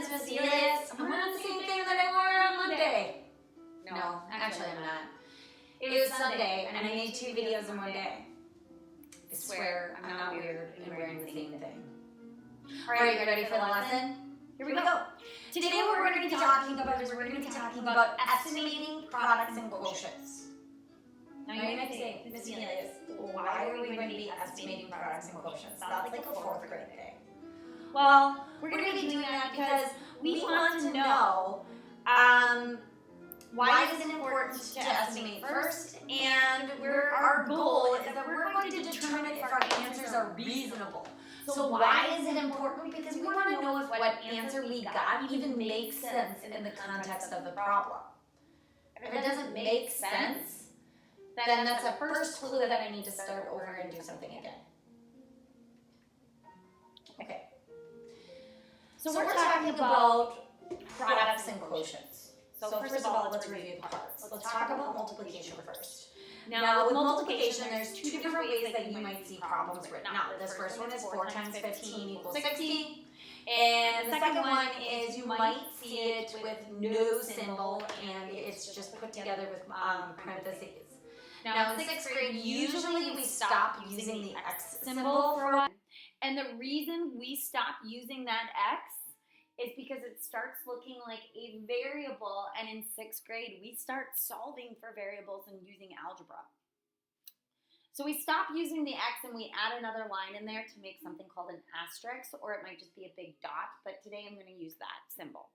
Christmas serious? I'm wearing the same thing that I wore on Monday. No, actually I'm not. It was Sunday, and I made 2 videos in one day. I swear I'm not weird in wearing the same thing. Alright, you ready for the lesson? Here we go. Today what we're going to be talking about is estimating products and quotients. Now you might be saying, Miss Amelius, why are we going to be estimating products and quotients? That's like a 4th grade thing. Well, we're going to be doing that because we want to know why is it important to estimate first, and our goal is that we're going to determine if our answers are reasonable. So why is it important? Because we want to know if what answer we got even makes sense in the context of the problem. If it doesn't make sense, then that's a first clue that I need to start over and do something again. Okay. So we're talking about products and quotients. So first of all, let's review the parts. Let's talk about multiplication first. Now with multiplication, there's 2 different ways that you might see problems written out. This first one is 4 times 15 equals 60. And the second one is you might see it with no symbol and it's just put together with parentheses. Now in 6th grade, usually we stop using the X symbol for a while. And the reason we stop using that X is because it starts looking like a variable, and in 6th grade, we start solving for variables and using algebra. So we stop using the X and we add another line in there to make something called an asterisk, or it might just be a big dot, but today I'm going to use that symbol.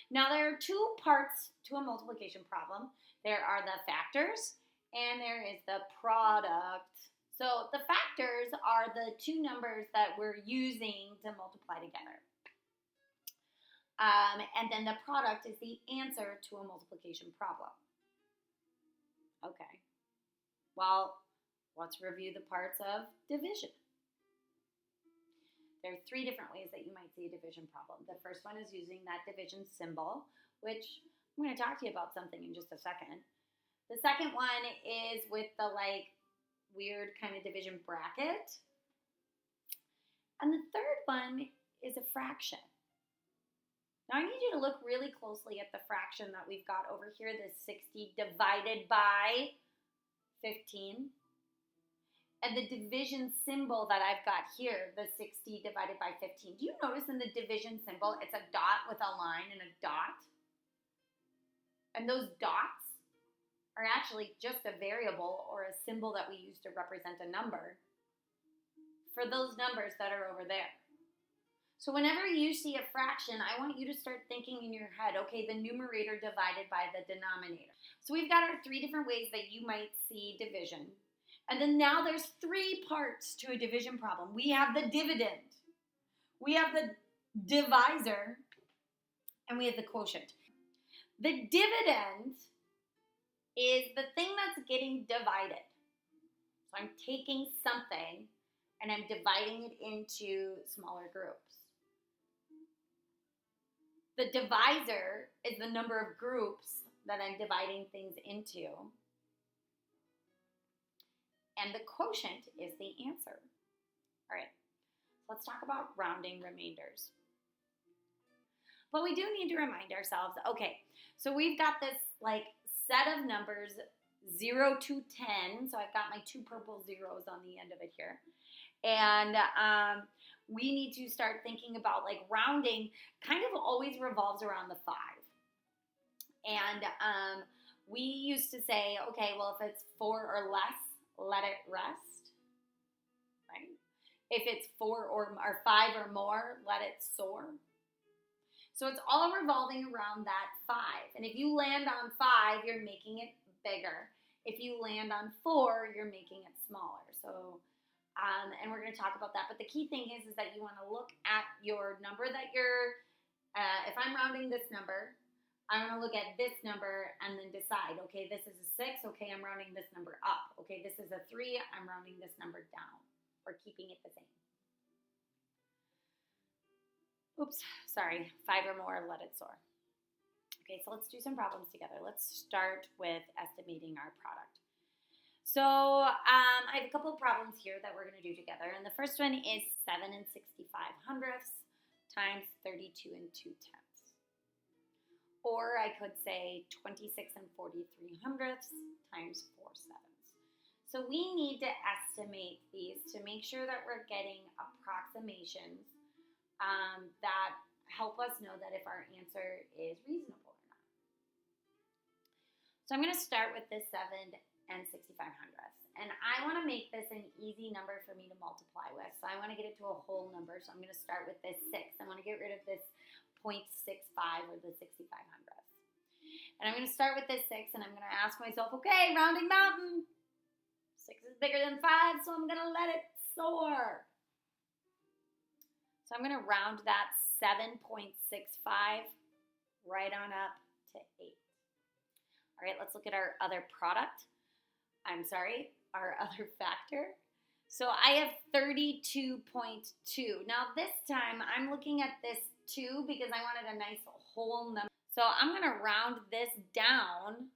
Now there are 2 parts to a multiplication problem. There are the factors, and there is the product. So the factors are the 2 numbers that we're using to multiply together. And then the product is the answer to a multiplication problem. Okay. Well, let's review the parts of division. There are 3 different ways that you might see a division problem. The first one is using that division symbol, which I'm going to talk to you about something in just a second. The second one is with the weird kind of division bracket. And the third one is a fraction. Now I need you to look really closely at the fraction that we've got over here, the 60 divided by 15. And the division symbol that I've got here, the 60 divided by 15. Do you notice in the division symbol, it's a dot with a line and a dot? And those dots are actually just a variable or a symbol that we use to represent a number for those numbers that are over there. So whenever you see a fraction, I want you to start thinking in your head, okay, the numerator divided by the denominator. So we've got our 3 different ways that you might see division. And then now there's 3 parts to a division problem. We have the dividend, we have the divisor, and we have the quotient. The dividend is the thing that's getting divided. So I'm taking something and I'm dividing it into smaller groups. The divisor is the number of groups that I'm dividing things into. And the quotient is the answer. All right, let's talk about rounding remainders. But we do need to remind ourselves, okay, so we've got this set of numbers 0 to 10. So I've got my 2 purple zeros on the end of it here. And we need to start thinking about rounding kind of always revolves around the 5. And we used to say, okay, well, if it's 4 or less, let it rest, right? If it's 4 or 5 or more, let it soar. So it's all revolving around that 5. And if you land on 5, you're making it bigger. If you land on 4, you're making it smaller. So, and we're going to talk about that. But the key thing is that you want to look at your number that you're, if I'm rounding this number, I'm going to look at this number and then decide, okay, this is a 6. Okay, I'm rounding this number up. Okay, this is a 3. I'm rounding this number down or keeping it the same. Oops, sorry, 5 or more, let it soar. Okay, so let's do some problems together. Let's start with estimating our product. So I have a couple of problems here that we're going to do together. And the first one is 7 and 65 hundredths times 32 and 2 tenths. Or I could say 26 and 43 hundredths times 4 sevens. So we need to estimate these to make sure that we're getting approximations that help us know that if our answer is reasonable or not. So I'm going to start with this 7 and 65 hundredths. And I want to make this an easy number for me to multiply with. So I want to get it to a whole number. So I'm going to start with this 6. I want to get rid of this 0.65 or the 65 hundredths. And I'm going to start with this 6 and I'm going to ask myself, okay, rounding mountain. 6 is bigger than 5, so I'm going to let it soar. So I'm going to round that 7.65 right on up to 8. All right, let's look at our other product. Our other factor. So I have 32.2. Now this time I'm looking at this 2 because I wanted a nice whole number. So I'm going to round this down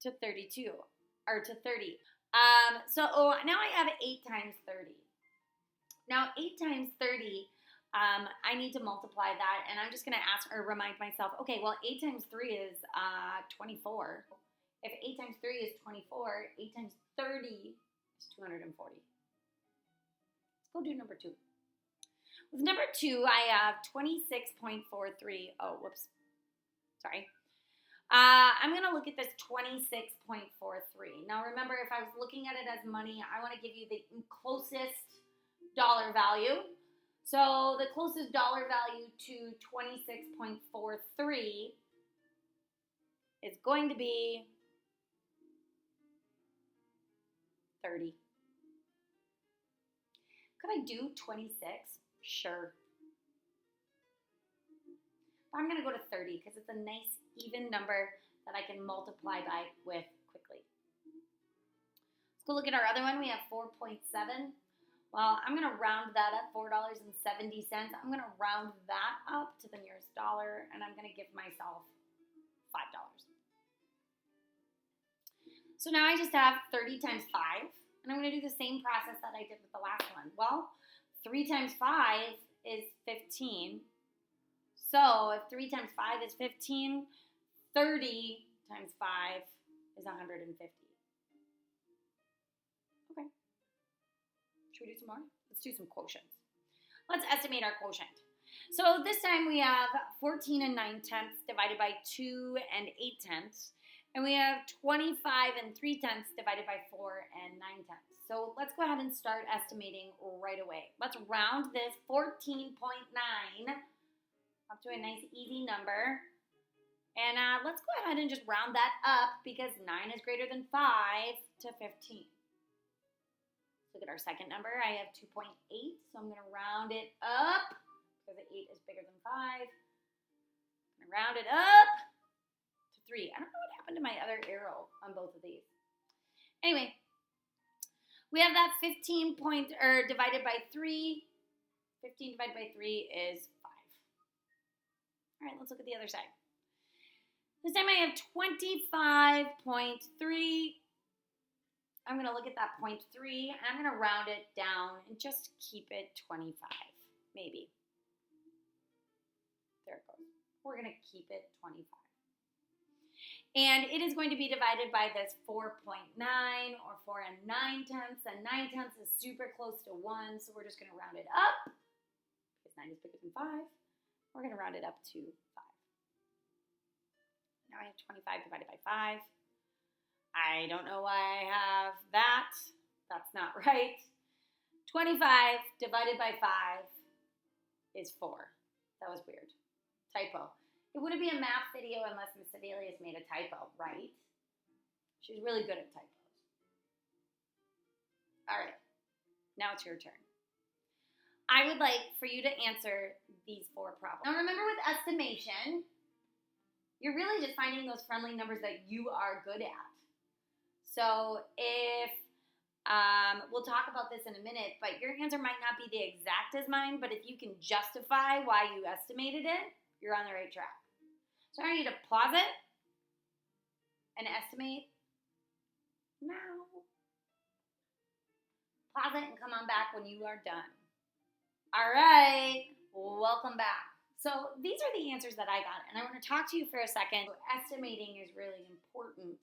to 32 or to 30. Now I have 8 times 30. Now 8 times 30, I need to multiply that, and I'm just going to ask or remind myself, okay, well 8 times 3 is 24. If 8 times 3 is 24, 8 times 30 is 240. Let's go do number 2. With number 2, I have 26.43. Oh, whoops. Sorry. I'm going to look at this 26.43. Now remember, if I was looking at it as money, I want to give you the closest dollar value. So the closest dollar value to 26.43 is going to be 30. Could I do 26? Sure. But I'm going to go to 30 because it's a nice even number that I can multiply by with quickly. Let's go look at our other one. We have 4.7. Well, I'm going to round that up, $4.70. I'm going to round that up to the nearest dollar, and I'm going to give myself $5. So now I just have 30 times 5, and I'm going to do the same process that I did with the last one. Well, 3 times 5 is 15. So if 3 times 5 is 15, 30 times 5 is 150. Okay. Should we do some more? Let's do some quotients. Let's estimate our quotient. So this time we have 14 and 9 tenths divided by 2 and 8 tenths. And we have 25 and 3 tenths divided by 4 and 9 tenths. So let's go ahead and start estimating right away. Let's round this 14.9 up to a nice easy number. And let's go ahead and just round that up because 9 is greater than 5 to 15. Look at our second number. I have 2.8, so I'm going to round it up because the 8 is bigger than 5. I'm going to round it up to 3. I don't know what happened to my other arrow on both of these. Anyway, we have that 15 divided by 3. 15 divided by 3 is 5. All right, let's look at the other side. This time I have 25.3. I'm going to look at that 0.3, and I'm going to round it down and just keep it 25, maybe. There it goes. We're going to keep it 25. And it is going to be divided by this 4.9 or 4 and 9 tenths, and 9 tenths is super close to 1, so we're just going to round it up because 9 is bigger than 5. We're going to round it up to 5. Now I have 25 divided by 5. I don't know why I have that. That's not right. 25 divided by 5 is 4. That was weird. Typo. It wouldn't be a math video unless Miss Sevelius made a typo, right? She's really good at typos. All right. Now it's your turn. I would like for you to answer these 4 problems. Now remember, with estimation, you're really just finding those friendly numbers that you are good at. So if, we'll talk about this in a minute, but your answer might not be the exact as mine, but if you can justify why you estimated it, you're on the right track. So I need to pause it and estimate now. Pause it and come on back when you are done. All right, welcome back. So these are the answers that I got, and I want to talk to you for a second. So estimating is really important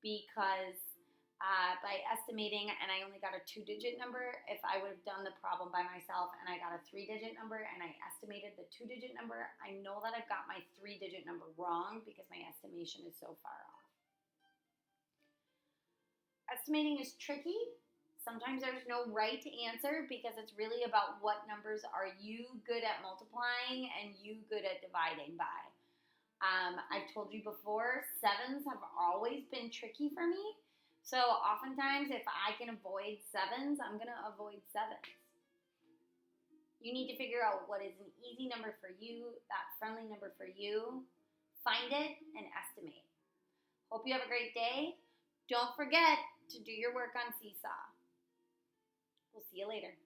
because by estimating, and I only got a 2-digit number, if I would have done the problem by myself and I got a 3-digit number and I estimated the 2-digit number, I know that I've got my 3-digit number wrong because my estimation is so far off. Estimating is tricky. Sometimes there's no right answer because it's really about what numbers are you good at multiplying and you good at dividing by. I've told you before, 7s have always been tricky for me. So oftentimes if I can avoid 7s, I'm going to avoid 7s. You need to figure out what is an easy number for you, that friendly number for you. Find it and estimate. Hope you have a great day. Don't forget to do your work on Seesaw. We'll see you later.